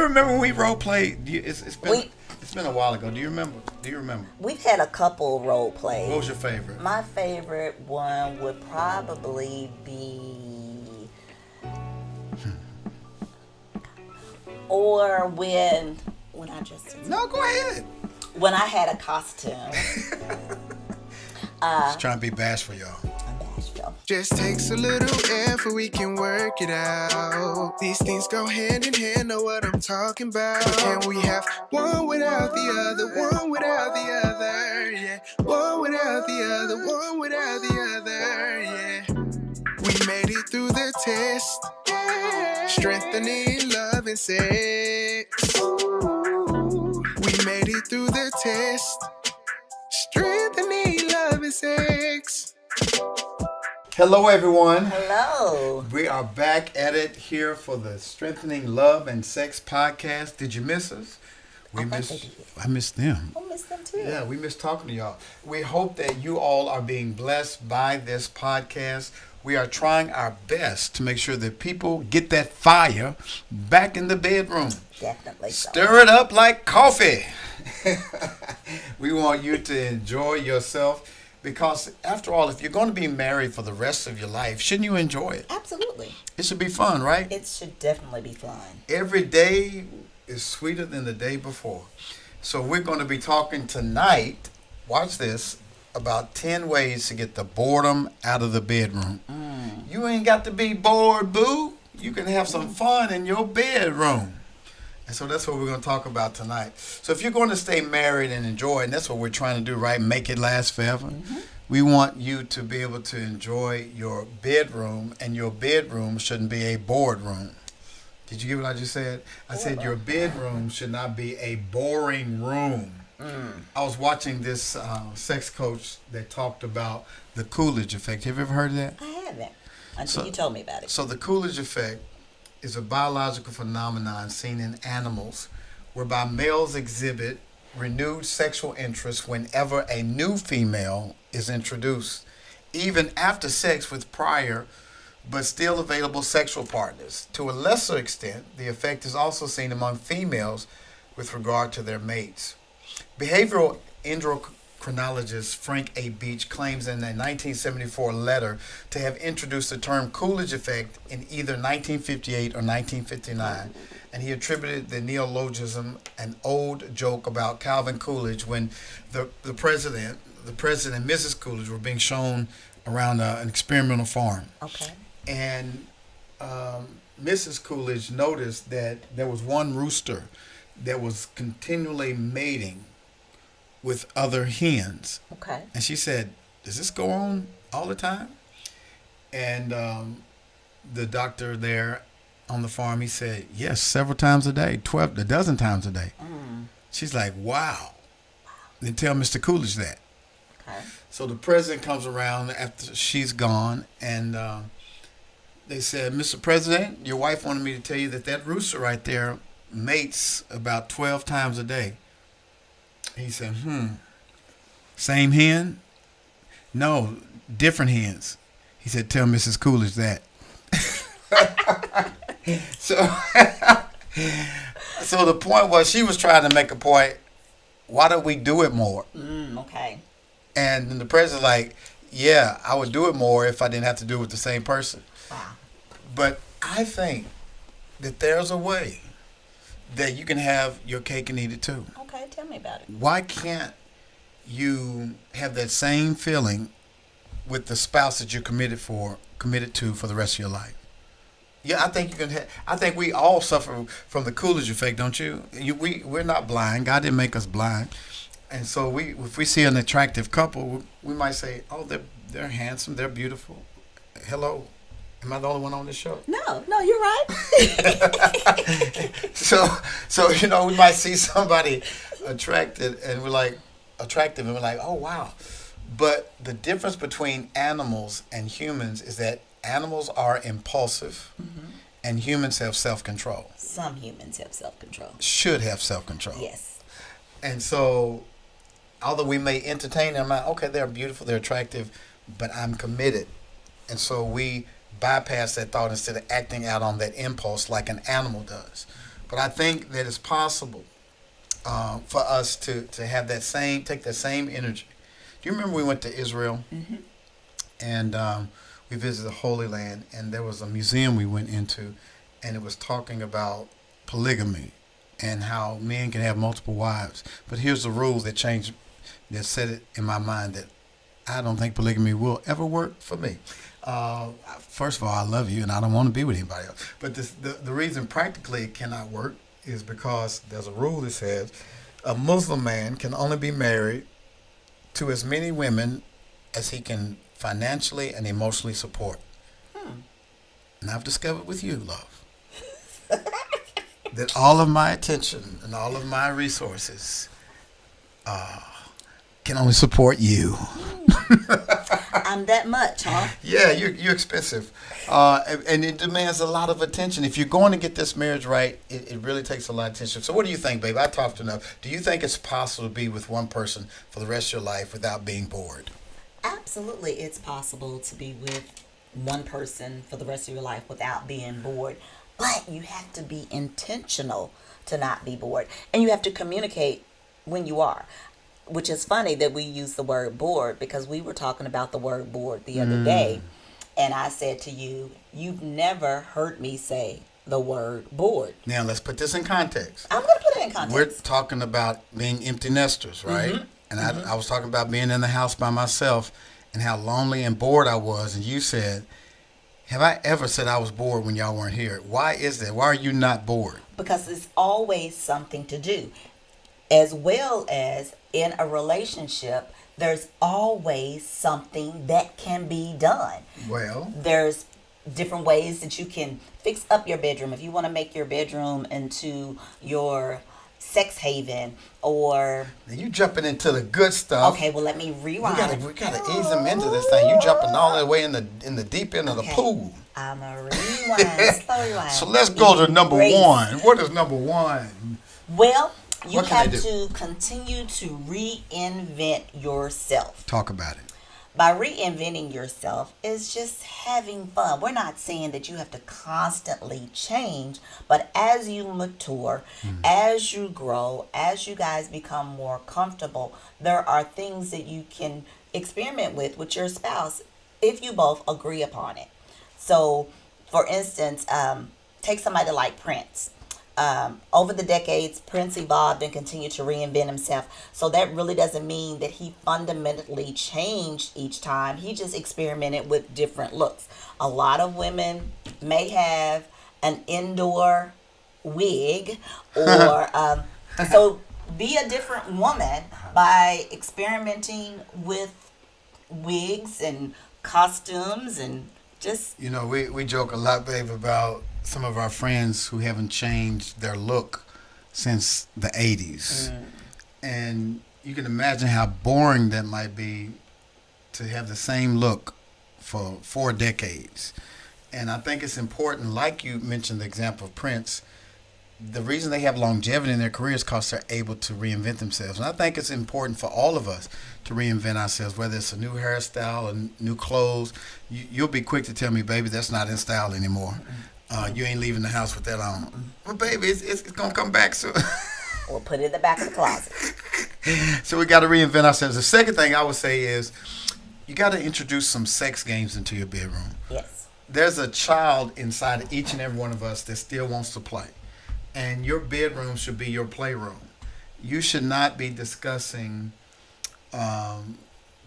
remember when we role played? It's been a while ago. Do you remember? We've had a couple role plays. What was your favorite? My favorite one would probably be, or when I just No, go ahead. when I had a costume. Just trying to be bashful, y'all. I'm Bashville. Just takes a little effort, we can work it out. These things go hand in hand, know what I'm talking about. Can we have one without the other, one without the other, yeah. One without the other, one without the other, yeah. We made it through the test, strengthening love and sex. We made it through the test, strengthening love and sex. Hello, everyone. Hello. We are back at it here for the Strengthening Love and Sex podcast. Did you miss us? I missed them. I miss them too. Yeah, we miss talking to y'all. We hope that you all are being blessed by this podcast. We are trying our best to make sure that people get that fire back in the bedroom. Definitely so. Stir it up like coffee. We want you to enjoy yourself because, after all, if you're going to be married for the rest of your life, shouldn't you enjoy it? Absolutely. It should be fun, right? It should definitely be fun. Every day is sweeter than the day before. So we're going to be talking tonight, watch this, about 10 ways to get the boredom out of the bedroom. You ain't got to be bored, boo. You can have some fun in your bedroom. And so that's what we're going to talk about tonight. So if you're going to stay married and enjoy, and that's what we're trying to do, right? Make it last forever. We want you to be able to enjoy your bedroom, and your bedroom shouldn't be a boardroom. Did you get what I just said? I said your bedroom should not be a boring room. I was watching this sex coach that talked about the Coolidge effect. Have you ever heard of that? I haven't until you told me about it. So the Coolidge effect is a biological phenomenon seen in animals whereby males exhibit renewed sexual interest whenever a new female is introduced, even after sex with prior but still available sexual partners. To a lesser extent, the effect is also seen among females with regard to their mates. Behavioral endocrinologist Frank A. Beach claims in a 1974 letter to have introduced the term Coolidge effect in either 1958 or 1959, and he attributed the neologism an old joke about Calvin Coolidge when the president and Mrs. Coolidge were being shown around an experimental farm. Okay. And Mrs. Coolidge noticed that there was one rooster that was continually mating with other hens. Okay. And she said, does this go on all the time? And the doctor there on the farm, he said, yes, several times a day, a dozen times a day. She's like, wow. Then tell Mr. Coolidge that. Okay. So the president comes around after she's gone, and they said, Mr. President, your wife wanted me to tell you that rooster right there mates about 12 times a day. He said, same hen? No, different hens. He said, tell Mrs. Coolidge that. So the point was, she was trying to make a point, why don't we do it more? Okay. And then the president's like, yeah, I would do it more if I didn't have to do it with the same person. Wow. But I think that there's a way that you can have your cake and eat it too. Okay, tell me about it. Why can't you have that same feeling with the spouse that you're committed to for the rest of your life? Yeah, I think you can. I think we all suffer from the Coolidge effect, don't you? We're not blind. God didn't make us blind, and so if we see an attractive couple, we might say, "Oh, they're handsome, they're beautiful." Hello, am I the only one on this show? No, you're right. So we might see somebody attractive, and we're like, oh wow. But the difference between animals and humans is that animals are impulsive, and humans have self-control. Some humans have self-control. Should have self-control. Yes. And so, although we may entertain them, okay, they're beautiful, they're attractive, but I'm committed. And so we bypass that thought instead of acting out on that impulse like an animal does. But I think that it's possible for us to have take that same energy. Do you remember we went to Israel and we visited the Holy Land, and there was a museum we went into, and it was talking about polygamy and how men can have multiple wives. But here's the rule that changed, that set it in my mind that I don't think polygamy will ever work for me. First of all, I love you and I don't want to be with anybody else. But the reason practically it cannot work is because there's a rule that says a Muslim man can only be married to as many women as he can financially and emotionally support. And I've discovered with you, love, that all of my attention and all of my resources can only support you. I'm that much, huh? Yeah, you're expensive, and it demands a lot of attention. If you're going to get this marriage right, it really takes a lot of attention. So what do you think, babe? I talked enough. Do you think it's possible to be with one person for the rest of your life without being bored? Absolutely, it's possible to be with one person for the rest of your life without being bored. But you have to be intentional to not be bored. And you have to communicate when you are. Which is funny that we use the word bored, because we were talking about the word bored the other day. And I said to you, you've never heard me say the word bored. Now, let's put this in context. I'm going to put it in context. We're talking about being empty nesters, right? And I was talking about being in the house by myself and how lonely and bored I was. And you said, have I ever said I was bored when y'all weren't here? Why is that? Why are you not bored? Because it's always something to do. As well as in a relationship, there's always something that can be done. Well, There's different ways that you can fix up your bedroom. If you want to make your bedroom into your sex haven, or now you jumping into the good stuff. okay, well, let me rewind. We gotta ease them into this thing. You jumping all the way in the deep end of the pool. I'm a rewind, slow rewind. So let's go to number Grace. one. What is number one? Well, you What can have I do? to continue to reinvent yourself. Talk about it. By reinventing yourself is just having fun. We're not saying that you have to constantly change, but as you mature, as you grow, as you guys become more comfortable, there are things that you can experiment with your spouse if you both agree upon it. So, for instance, take somebody like Prince. Over the decades, Prince evolved and continued to reinvent himself. So that really doesn't mean that he fundamentally changed each time. He just experimented with different looks. A lot of women may have an indoor wig, or so be a different woman by experimenting with wigs and costumes and just You know, we joke a lot, babe, about some of our friends who haven't changed their look since the 80s. And you can imagine how boring that might be to have the same look for 4 decades. And I think it's important, like you mentioned the example of Prince, the reason they have longevity in their careers is because they're able to reinvent themselves. And I think it's important for all of us to reinvent ourselves, whether it's a new hairstyle or new clothes. You'll be quick to tell me, baby, that's not in style anymore. You ain't leaving the house with that on. Well, baby, it's going to come back soon. we'll put it in the back of the closet. So we got to reinvent ourselves. The second thing I would say is you got to introduce some sex games into your bedroom. Yes. There's a child inside of each and every one of us that still wants to play. And your bedroom should be your playroom. You should not be discussing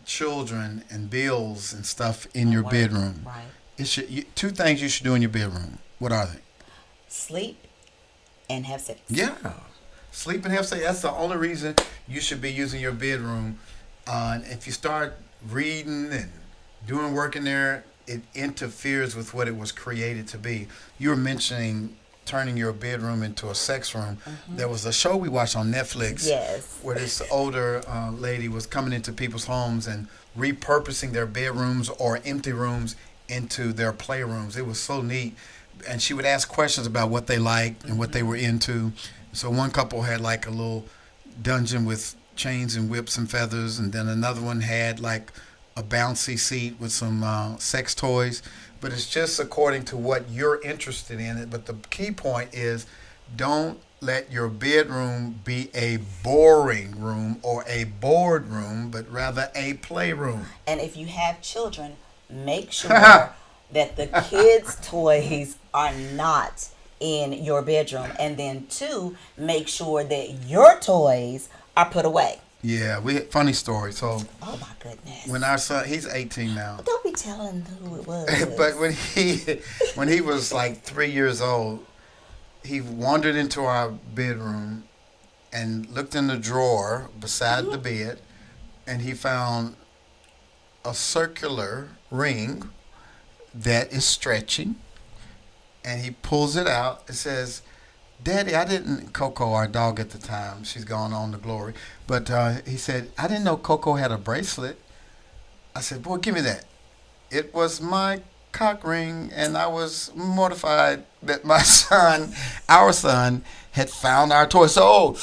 children and bills and stuff in your bedroom. Right. It should 2 things you should do in your bedroom. What are they? Sleep and have sex. Yeah. Sleep and have sex. That's the only reason you should be using your bedroom. And if you start reading and doing work in there, it interferes with what it was created to be. You were mentioning turning your bedroom into a sex room. There was a show we watched on Netflix. Yes. Where this older lady was coming into people's homes and repurposing their bedrooms or empty rooms into their playrooms. It was so neat. And she would ask questions about what they liked and what they were into. So one couple had like a little dungeon with chains and whips and feathers, and then another one had like a bouncy seat with some sex toys. But it's just according to what you're interested in. But the key point is Don't let your bedroom be a boring room or a boardroom, but rather a playroom. And if you have children, make sure that the kids' toys are not in your bedroom. And then, two, make sure that your toys are put away. Yeah, funny story. So Oh my goodness. when our son, he's 18 now, Don't be telling who it was. but when he was like 3 years old, he wandered into our bedroom and looked in the drawer beside the bed, and he found a circular ring that is stretching, and he pulls it out. It says, "Daddy, I didn't." Coco, our dog at the time, she's gone on to glory, but he said, "I didn't know Coco had a bracelet." I said, "Boy, give me that." It was my cock ring, and I was mortified that my son, our son, had found our toy. So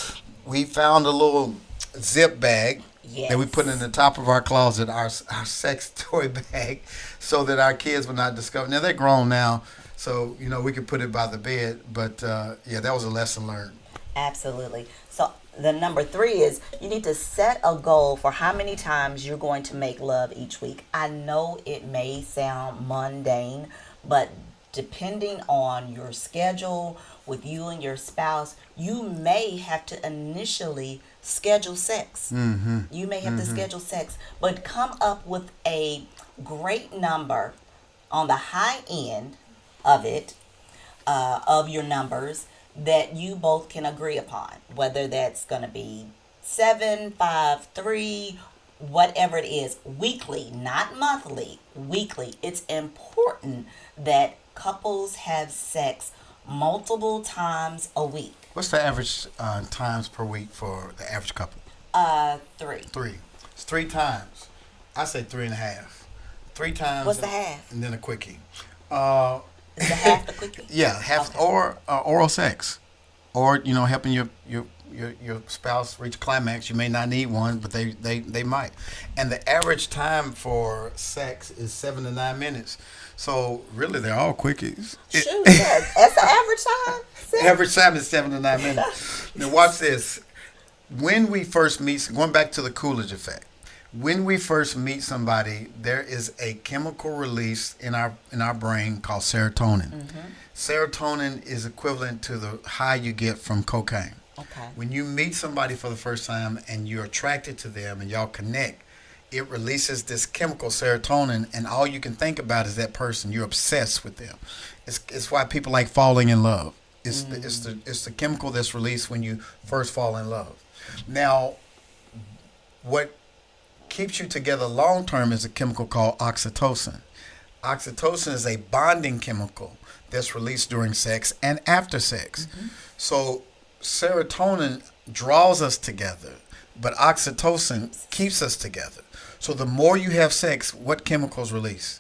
we found a little zip bag that we put in the top of our closet, our sex toy bag, so that our kids would not discover. Now they're grown now, so we could put it by the bed. But yeah, that was a lesson learned. Absolutely. So the number 3 is you need to set a goal for how many times you're going to make love each week. I know it may sound mundane, but depending on your schedule with you and your spouse, you may have to initially schedule sex. You may have to schedule sex, but come up with a great number on the high end of it, of your numbers, that you both can agree upon, whether that's going to be 7, 5, 3, whatever it is, weekly, not monthly, weekly. It's important that couples have sex multiple times a week. What's the average times per week for the average couple? 3. Three. It's 3 times. I say 3.5. 3 times. What's the half? And then a quickie. Is the half the quickie? Yeah, half Okay. or oral sex, or helping your spouse reach climax. You may not need one, but they might. And the average time for sex is 7 to 9 minutes. So really, they're all quickies. Shoot, that's the average time. Average time is 7 to 9 minutes. Now watch this. When we first meet, going back to the Coolidge effect, when we first meet somebody, there is a chemical release in our brain called serotonin. Serotonin is equivalent to the high you get from cocaine. Okay. When you meet somebody for the first time and you're attracted to them and y'all connect, it releases this chemical serotonin, and all you can think about is that person. You're obsessed with them. It's why people like falling in love. It's the chemical that's released when you first fall in love. Now, what keeps you together long term is a chemical called oxytocin. Oxytocin is a bonding chemical that's released during sex and after sex. So serotonin draws us together, but oxytocin keeps us together. So the more you have sex, what chemicals release?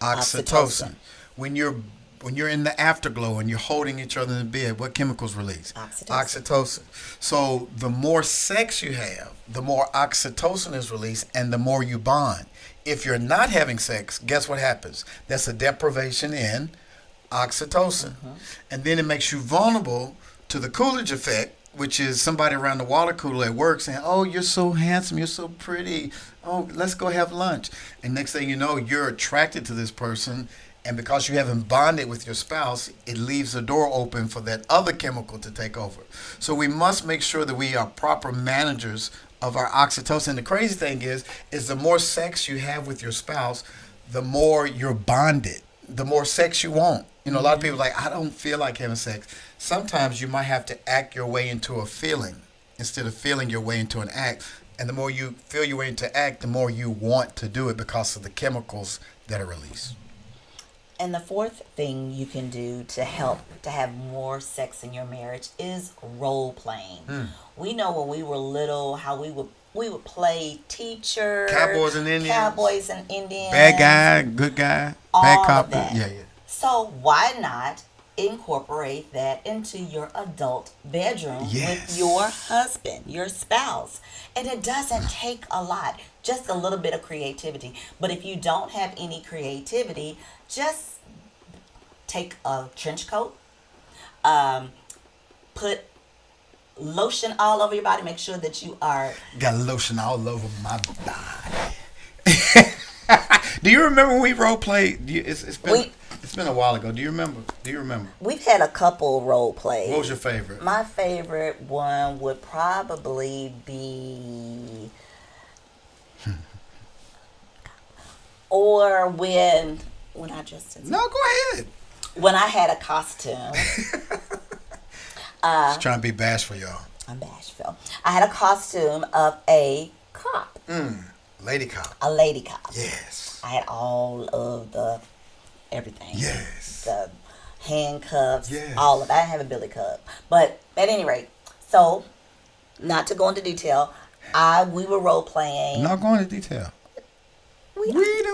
Oxytocin. When you're in the afterglow and you're holding each other in bed, what chemicals release? Oxytocin. So the more sex you have, the more oxytocin is released, and the more you bond. If you're not having sex, guess what happens? That's a deprivation in oxytocin. And then it makes you vulnerable to the Coolidge effect, which is somebody around the water cooler at work saying, "Oh, you're so handsome, you're so pretty. Oh, let's go have lunch." And next thing you know, you're attracted to this person, and because you haven't bonded with your spouse, it leaves the door open for that other chemical to take over. So we must make sure that we are proper managers of our oxytocin. The crazy thing is the more sex you have with your spouse, the more you're bonded, the more sex you want. A lot of people are like, "I don't feel like having sex." Sometimes you might have to act your way into a feeling instead of feeling your way into an act. And the more you feel your way into act, the more you want to do it because of the chemicals that are released. And the fourth thing you can do to help to have more sex in your marriage is role playing. We know when we were little how we would play teacher, Cowboys and Indians, bad guy, good guy, all bad of cop. that. Yeah. So why not incorporate that into your adult bedroom Yes. with your husband, your spouse? And it doesn't take a lot, just a little bit of creativity. But if you don't have any— just take a trench coat, put lotion all over your body. Make sure that you are. Got lotion all over my body. Do you remember when we role played? It's been a while ago. Do you remember? We've had a couple role plays. What was your favorite? My favorite one would probably be, or when I just No, go ahead. when I had a costume. Just trying to be bashful, y'all. I'm Bashville. I had a costume of a cop, Lady cop. a lady cop. Yes. I had all of the everything. Yes. The handcuffs, Yes. all of it. I didn't have a billy club. But at any rate, so not to go into detail, we were role playing. I'm not going into detail. We- Weeda.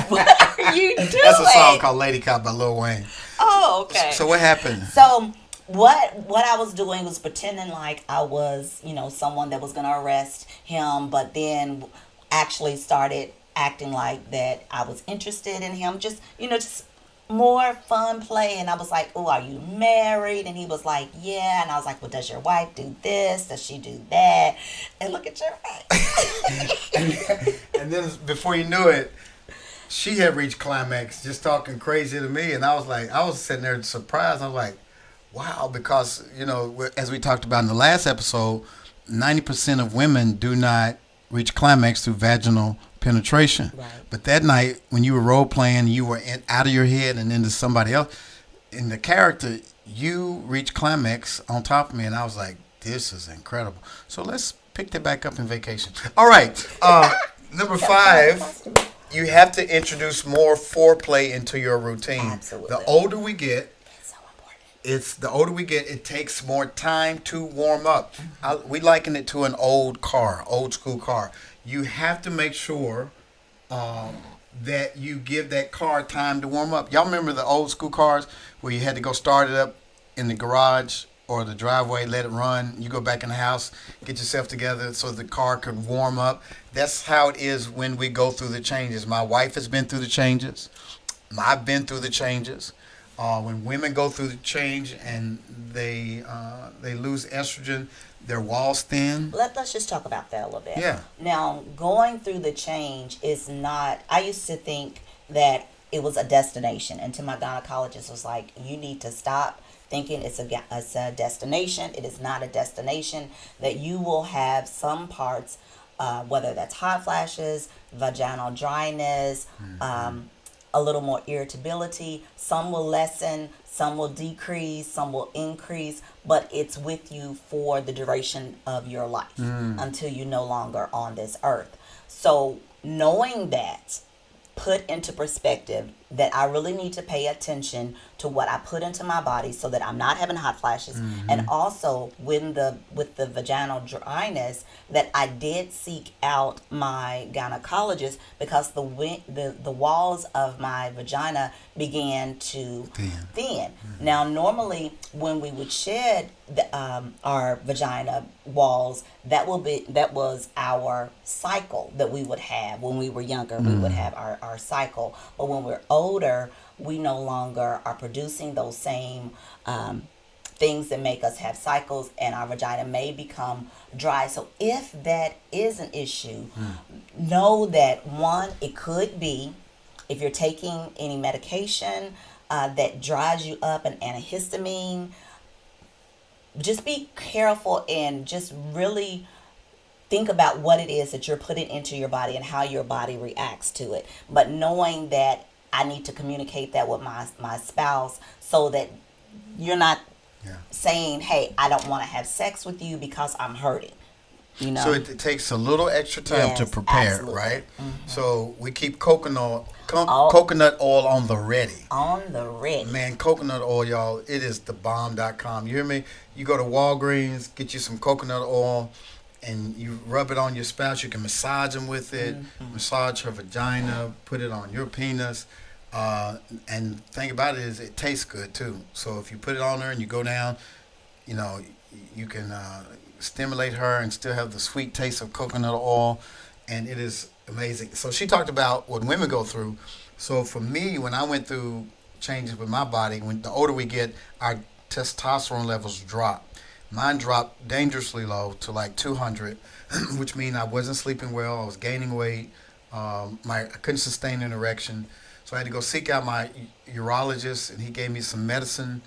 What are you doing? That's a song called Lady Cop by Lil Wayne. Oh, okay. So what happened? So what I was doing was pretending like I was, someone that was gonna arrest him, but then actually started acting like that I was interested in him. Just more fun play. And I was like, "Oh, are you married?" And he was like, "Yeah." And I was like, "Well, does your wife do this? Does she do that?" And look at your face. And then before you knew it, she had reached climax, just talking crazy to me, and I was sitting there surprised. I was like, wow, because as we talked about in the last episode, 90% of women do not reach climax through vaginal penetration. Right. But that night, when you were role playing, you were out of your head and into somebody else. In the character, you reached climax on top of me, and I was like, this is incredible. So let's pick that back up in vacation. All right. Number 5, you have to introduce more foreplay into your routine. Absolutely. The older we get, It's so important. the older we get, it takes more time to warm up. We liken it to an old school car. You have to make sure that you give that car time to warm up. Y'all remember the old school cars where you had to go start it up in the garage or the driveway, let it run. You go back in the house, get yourself together so the car could warm up. That's how it is when we go through the changes. My wife has been through the changes. I've been through the changes. When women go through the change and they lose estrogen, their walls thin. Let's just talk about that a little bit. Yeah. Now, going through the change is not, I used to think that it was a destination. And to my gynecologist was like, you need to stop thinking it's a destination. It is not a destination. That you will have some parts, whether that's hot flashes, vaginal dryness, a little more irritability. Some will lessen, some will decrease, some will increase, but it's with you for the duration of your life until you're no longer on this earth. So knowing that, put into perspective that I really need to pay attention to what I put into my body so that I'm not having hot flashes. And also with the vaginal dryness, that I did seek out my gynecologist because the walls of my vagina began to thin. Now, normally when we would shed our vagina walls, that was our cycle that we would have when we were younger. We would have our cycle, but when we're older, we no longer are producing those same things that make us have cycles, and our vagina may become dry. So if that is an issue, know that one, it could be if you're taking any medication that dries you up, an antihistamine. Just be careful and just really think about what it is that you're putting into your body and how your body reacts to it. But knowing that I need to communicate that with my spouse so that you're not saying, hey, I don't want to have sex with you because I'm hurting. So it takes a little extra time to prepare, absolutely. right? So we keep coconut oil on the ready. On the ready. Man, coconut oil, y'all, it is thebomb.com. You hear me? You go to Walgreens, get you some coconut oil, and you rub it on your spouse. You can massage them with it, massage her vagina, put it on your penis. And the thing about it is it tastes good, too. So if you put it on her and you go down, you can stimulate her and still have the sweet taste of coconut oil, and it is amazing. So she talked about what women go through. So for me, when I went through changes with my body. When the older we get, our testosterone levels drop. Mine dropped dangerously low to like 200, which means I wasn't sleeping well. I was gaining weight. I couldn't sustain an erection, so I had to go seek out my urologist, and he gave me some medicine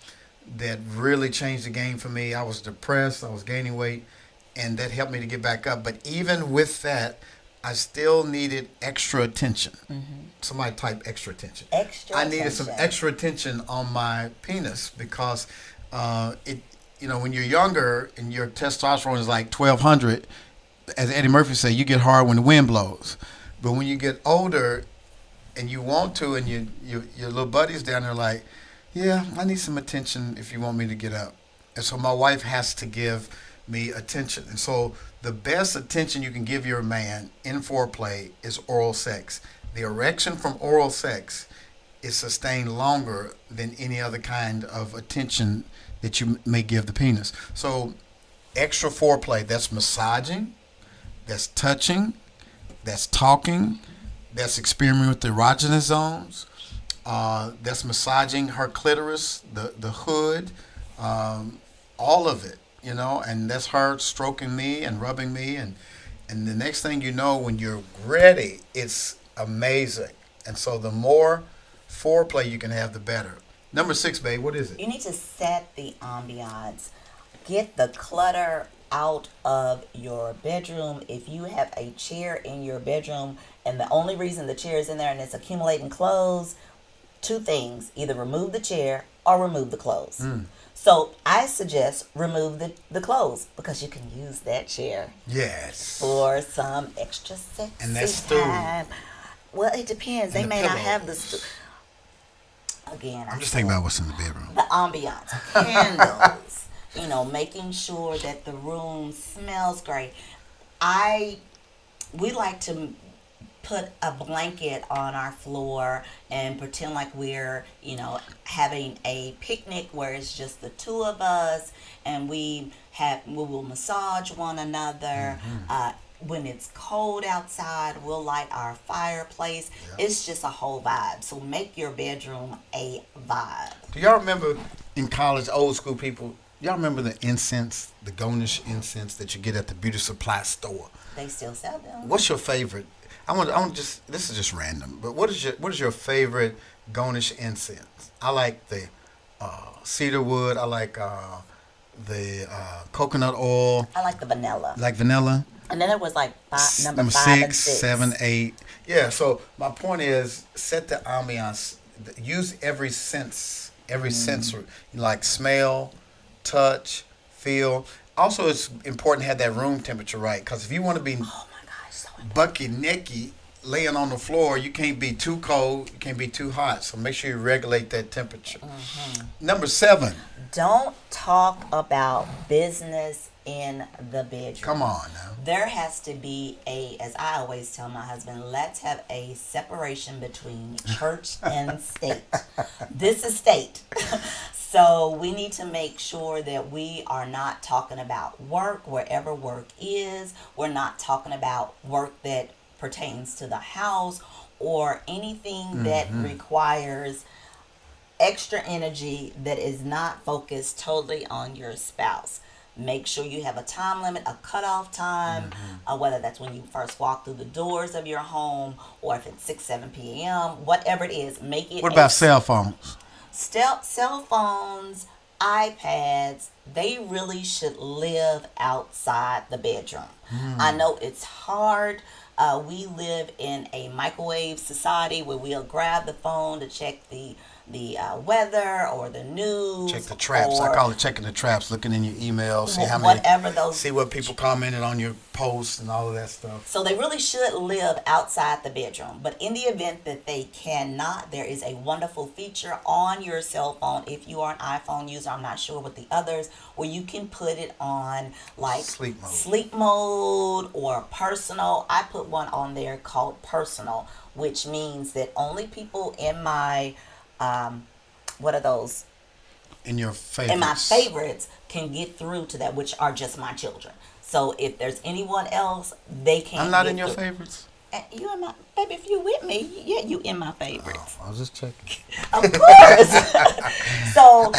that really changed the game for me. I was depressed. I was gaining weight, and that helped me to get back up. But even with that, I still needed extra attention. Somebody type extra attention. Extra I needed attention. some extra attention on my penis because when you're younger and your testosterone is like 1200, as Eddie Murphy said, you get hard when the wind blows. But when you get older and you want to, and your little buddies down there like, yeah, I need some attention if you want me to get up. And so my wife has to give me attention. And so the best attention you can give your man in foreplay is oral sex. The erection from oral sex is sustained longer than any other kind of attention that you may give the penis. So extra foreplay, that's massaging, that's touching, that's talking, that's experimenting with the erogenous zones, that's massaging her clitoris, the hood, all of it, and that's her stroking me and rubbing me. And the next thing you know, when you're ready, it's amazing. And so the more foreplay you can have, the better. Number 6, babe, what is it? You need to set the ambiance. Get the clutter out of your bedroom. If you have a chair in your bedroom and the only reason the chair is in there and it's accumulating clothes, 2 things. Either remove the chair or remove the clothes. So I suggest remove the clothes because you can use that chair. Yes. For some extra sexy And that's stool. time. Well, it depends. They And the may not pillows. have the stool. Again, I'm just thinking about what's in the bedroom. the ambiance, candles, making sure that the room smells great. We like to put a blanket on our floor and pretend like we're, having a picnic where it's just the 2 of us, and we will massage one another. When it's cold outside, we'll light our fireplace. Yep. It's just a whole vibe. So make your bedroom a vibe. Do y'all remember in college, old school people, y'all remember the incense, the Gonish incense that you get at the beauty supply store? They still sell them. What's your favorite? I want just, this is just random, but what is your favorite Gonish incense? I like the cedar wood. I like the coconut oil. I like the vanilla. Like vanilla? And then it was like number 5 6, and 6. 7, 8. Yeah, so my point is set the ambiance. Use every sense, every sensor, like smell, touch, feel. Also, it's important to have that room temperature right, because if you want to be Oh my gosh, so important. bucky necky laying on the floor, you can't be too cold, you can't be too hot. So make sure you regulate that temperature. Number 7. Don't talk about business in the bedroom. Come on now. There has to be as I always tell my husband, let's have a separation between church and state. This is state. So we need to make sure that we are not talking about work wherever work is. We're not talking about work that pertains to the house or anything that requires extra energy that is not focused totally on your spouse. Make sure you have a time limit, a cutoff time, whether that's when you first walk through the doors of your home or if it's 6, 7 p.m., whatever it is, make it. What about cell phones? Cell phones, iPads, they really should live outside the bedroom. I know it's hard. We live in a microwave society where we'll grab the phone to check the weather or the news. Check the traps. I call it checking the traps, looking in your email, see how many, see what people commented on your posts and all of that stuff. So they really should live outside the bedroom. But in the event that they cannot, there is a wonderful feature on your cell phone. If you are an iPhone user, I'm not sure with the others, where you can put it on like sleep mode or personal. I put one on there called personal, which means that only people in my what are those? In your favorites. In my favorites can get through to that, which are just my children. So if there's anyone else, they can't. I'm not get in your through. favorites. You in my baby? If you with me, yeah, you in my favorites. I was just checking. Of course. So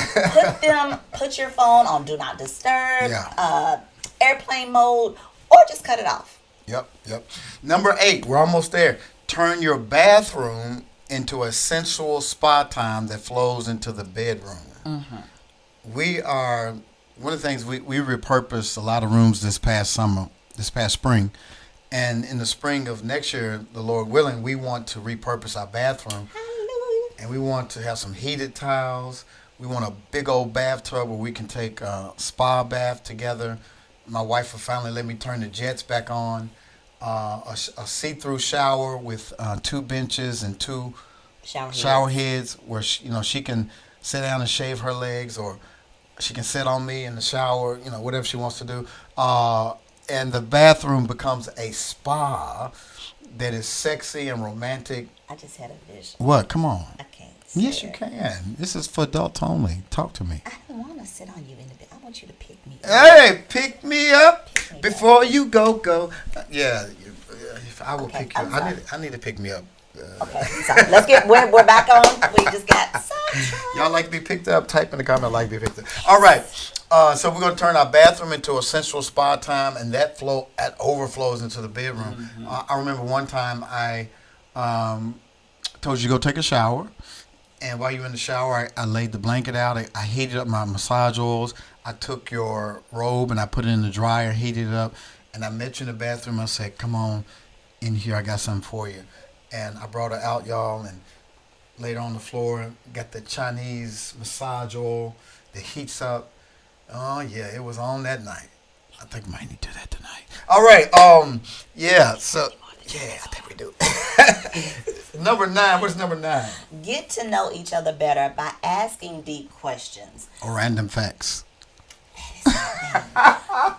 put your phone on do not disturb, Yeah. airplane mode, or just cut it off. Yep. Number 8, we're almost there. Turn your bathroom into a sensual spa time that flows into the bedroom. We are, one of the things, we repurposed a lot of rooms this past spring. And in the spring of next year, the Lord willing, we want to repurpose our bathroom. Hallelujah. And we want to have some heated tiles. We want a big old bathtub where we can take a spa bath together. My wife will finally let me turn the jets back on. A see-through shower with 2 benches and 2 shower heads where she can sit down and shave her legs, or she can sit on me in the shower, whatever she wants to do. And the bathroom becomes a spa that is sexy and romantic. I just had a vision. What? Come on. I can't. Yes, you can. This is for adults only. Talk to me. I don't want to sit on you in the bed. I want you to pick me up. Hey, pick me up Pick me before you go. Yeah, if I will Okay, pick you I'm up. sorry. I need to pick me up. Okay, so let's get. We're back on. We just got sidetracked. Y'all like to be picked up? Type in the comment, like to be picked up. All right. So we're going to turn our bathroom into a sensual spa time, and that overflows into the bedroom. I remember one time I told you to go take a shower, and while you were in the shower, I laid the blanket out. I heated up my massage oils. I took your robe and I put it in the dryer, heated it up, and I met you in the bathroom. I said, "Come on in here. I got something for you." And I brought her out, y'all, and laid her on the floor. Got the Chinese massage oil that heats up. Oh yeah, it was on that night. I think we might need to do that tonight. All right. Yeah. So yeah, I think we do. Number 9. What's number 9? Get to know each other better by asking deep questions. Or random facts.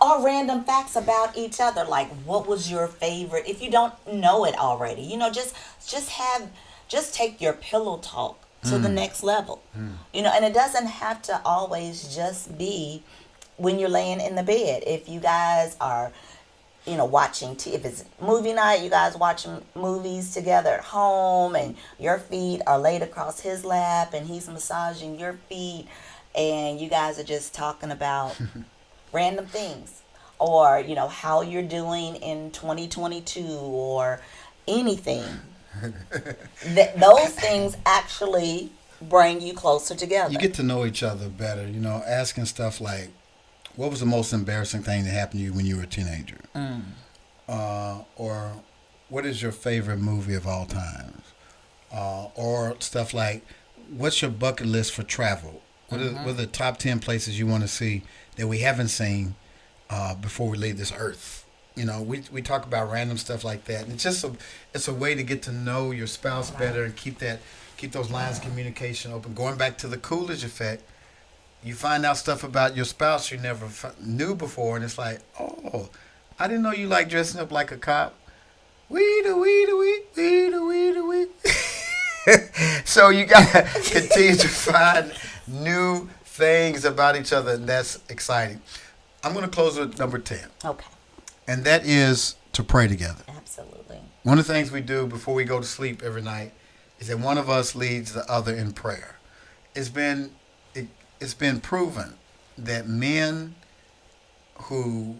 Or random facts about each other, like what was your favorite? If you don't know it already, just take your pillow talk to the next level. And it doesn't have to always just be when you're laying in the bed. If you guys are watching if it's movie night, you guys watching movies together at home, and your feet are laid across his lap and he's massaging your feet, and you guys are just talking about random things, or how you're doing in 2022 or anything. Those things actually bring you closer together. You get to know each other better. Asking stuff like, what was the most embarrassing thing that happened to you when you were a teenager? Or what is your favorite movie of all times? Or stuff like, what's your bucket list for travel? What are the top 10 places you want to see that we haven't seen before we leave this earth? We talk about random stuff like that. And it's a way to get to know your spouse better and keep those lines of communication open. Going back to the Coolidge effect, you find out stuff about your spouse you never knew before, and it's like, oh, I didn't know you like dressing up like a cop. Wee. So you gotta continue to find new things about each other, and that's exciting. I'm gonna close with number 10. Okay. And that is to pray together. Absolutely. One of the things we do before we go to sleep every night is that one of us leads the other in prayer. It's been proven that men who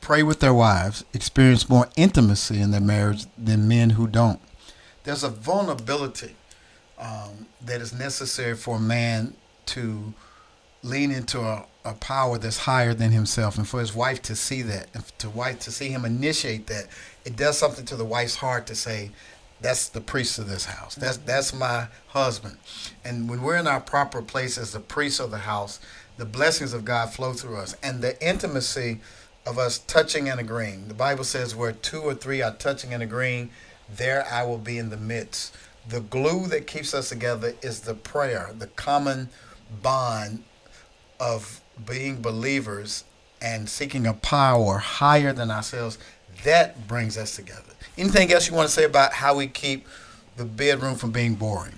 pray with their wives experience more intimacy in their marriage than men who don't. There's a vulnerability that is necessary for a man to lean into a power that's higher than himself, and for his wife to see that, and to see him initiate that. It does something to the wife's heart to say, that's the priest of this house. That's my husband. And when we're in our proper place as the priest of the house, the blessings of God flow through us. And the intimacy of us touching and agreeing. The Bible says where 2 or 3 are touching and agreeing, there I will be in the midst. The glue that keeps us together is the prayer, the common bond of being believers and seeking a power higher than ourselves. That brings us together. Anything else you want to say about how we keep the bedroom from being boring?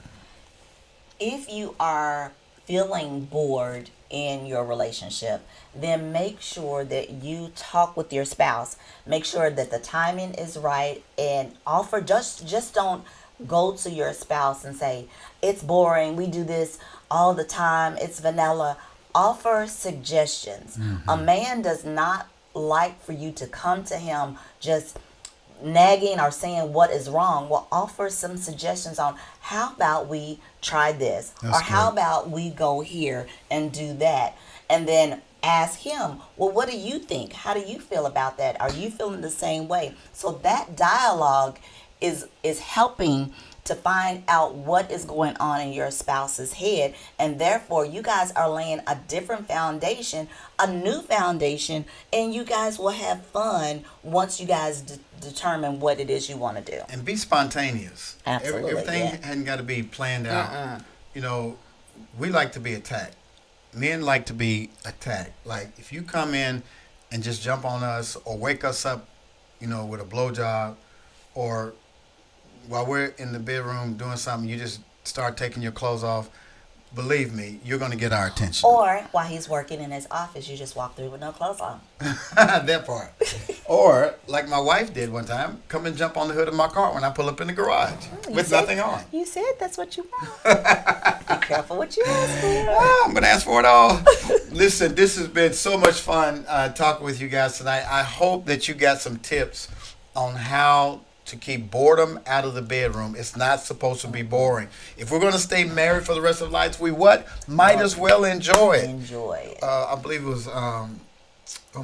If you are feeling bored in your relationship, then make sure that you talk with your spouse. Make sure that the timing is right, and offer, just don't go to your spouse and say, it's boring, we do this all the time, it's vanilla. Offer suggestions. A man does not like for you to come to him just nagging or saying what is wrong. Well, offer some suggestions on, how about we try this, That's or how good. about we go here and do that, and then ask him, well, what do you think? How do you feel about that? Are you feeling the same way? So that dialogue is helping to find out what is going on in your spouse's head, and therefore you guys are laying a different foundation, a new foundation, and you guys will have fun once you guys determine what it is you want to do. And be spontaneous. Absolutely, Everything yeah. hadn't got to be planned out. You know, we like to be attacked. Men like to be attacked. Like, if you come in and just jump on us or wake us up, with a blowjob, or while we're in the bedroom doing something, you just start taking your clothes off, believe me, you're going to get our attention. Or while he's working in his office, you just walk through with no clothes on. That part. Or, like my wife did one time, come and jump on the hood of my car when I pull up in the garage with nothing on. You said that's what you want. Be careful what you ask for. I'm going to ask for it all. Listen, this has been so much fun talking with you guys tonight. I hope that you got some tips on how to keep boredom out of the bedroom. It's not supposed to be boring. If we're going to stay married for the rest of life, we might as well enjoy it. Enjoy it. I believe it was, oh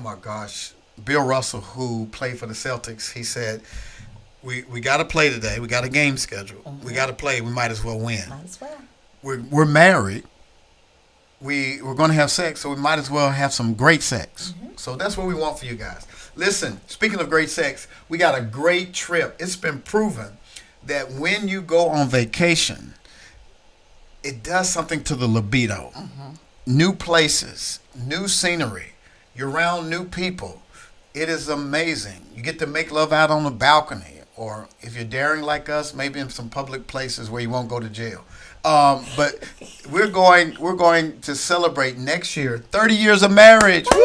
my gosh, Bill Russell, who played for the Celtics. He said, we got to play today. We got a game scheduled. We got to play. We might as well win. Might as well. We're married. We're going to have sex, so we might as well have some great sex. So that's what we want for you guys. Listen, speaking of great sex, we got a great trip. It's been proven that when you go on vacation, it does something to the libido. New places, new scenery. You're around new people. It is amazing. You get to make love out on the balcony, or if you're daring like us, maybe in some public places where you won't go to jail. But we're going to celebrate next year 30 years of marriage. Woo!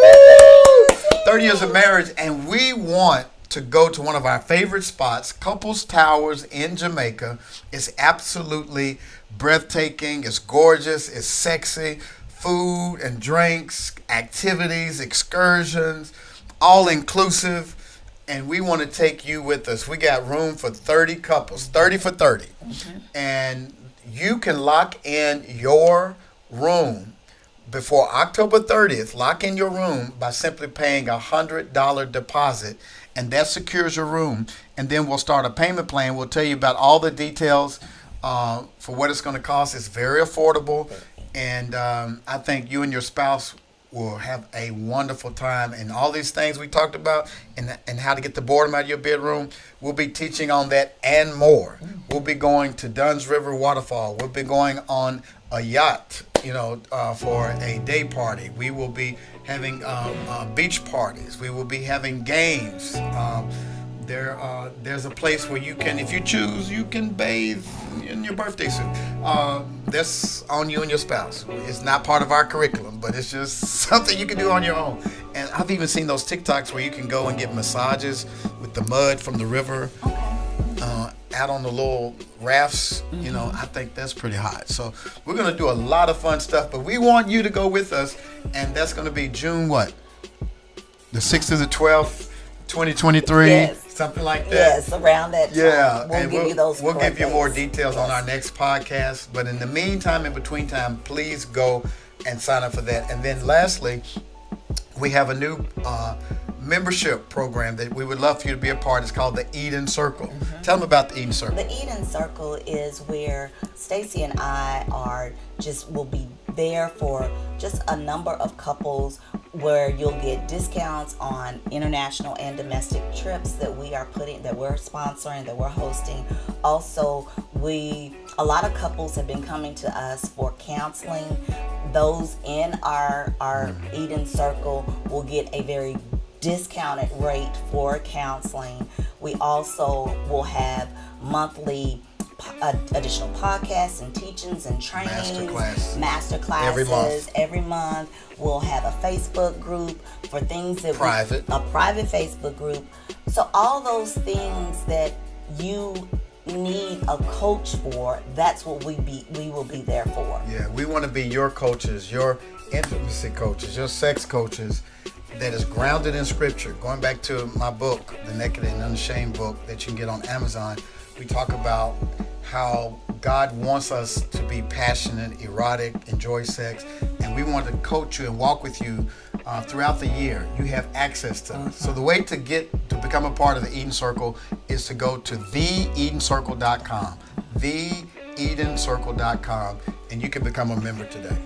30 years of marriage, and we want to go to one of our favorite spots, Couples Towers in Jamaica. It's absolutely breathtaking. It's gorgeous. It's sexy. Food and drinks, activities, excursions, all inclusive. And we want to take you with us. We got room for 30 couples, 30 for 30. And you can lock in your room before October 30th. Lock in your room by simply paying a $100 deposit, and that secures your room. And then we'll start a payment plan. We'll tell you about all the details for what it's going to cost. It's very affordable, and I think you and your spouse will have a wonderful time. And all these things we talked about, and how to get the boredom out of your bedroom, we'll be teaching on that and more. We'll be going to Dunn's River Waterfall. We'll be going on a yacht, for a day party. We will be having beach parties. We will be having games. There's a place where you can, if you choose, you can bathe in your birthday suit. That's on you and your spouse. It's not part of our curriculum, but it's just something you can do on your own. And I've even seen those TikToks where you can go and get massages with the mud from the river. Out on the little rafts, I think that's pretty hot. So we're going to do a lot of fun stuff, but we want you to go with us, and that's going to be June what? The 6th to the 12th, 2023, Yes. something like that. Yes, around that time. Yeah, We'll and give you those. we'll give you more dates. details on our next podcast. But in the meantime, in between time, please go and sign up for that. And then lastly, we have a new membership program that we would love for you to be a part. It's called the Eden Circle. Tell them about the Eden Circle. The Eden Circle is where Stacy and I will be there for just a number of couples, where you'll get discounts on international and domestic trips that we're sponsoring, that we're hosting. Also, a lot of couples have been coming to us for counseling. Those in our Eden Circle will get a very discounted rate for counseling. We also will have monthly additional podcasts and teachings and trainings, master classes every month. We'll have a Facebook group for things that a private Facebook group. So all those things that you need a coach for, that's what we will be there for. Yeah, we want to be your coaches, your intimacy coaches, your sex coaches, that is grounded in scripture. Going back to my book, The Naked and Unashamed book that you can get on Amazon, we talk about how God wants us to be passionate, erotic, enjoy sex, and we want to coach you and walk with you throughout the year. You have access to us. So the way to become a part of the Eden Circle is to go to theedencircle.com, theedencircle.com, and you can become a member today.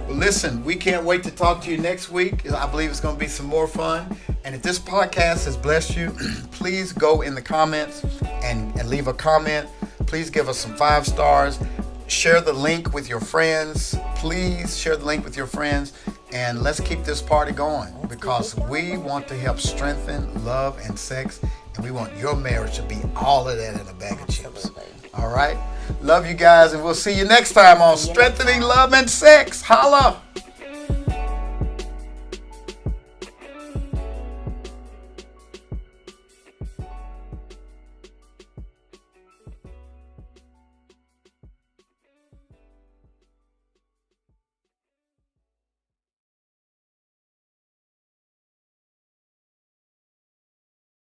Well, listen, we can't wait to talk to you next week. I believe it's going to be some more fun. And if this podcast has blessed you, please go in the comments and leave a comment. Please give us some 5 stars. Share the link with your friends. Please share the link with your friends. And let's keep this party going, because we want to help strengthen love and sex. And we want your marriage to be all of that in a bag of chips. All right? Love you guys, and we'll see you next time on Strengthening Love and Sex. Holla!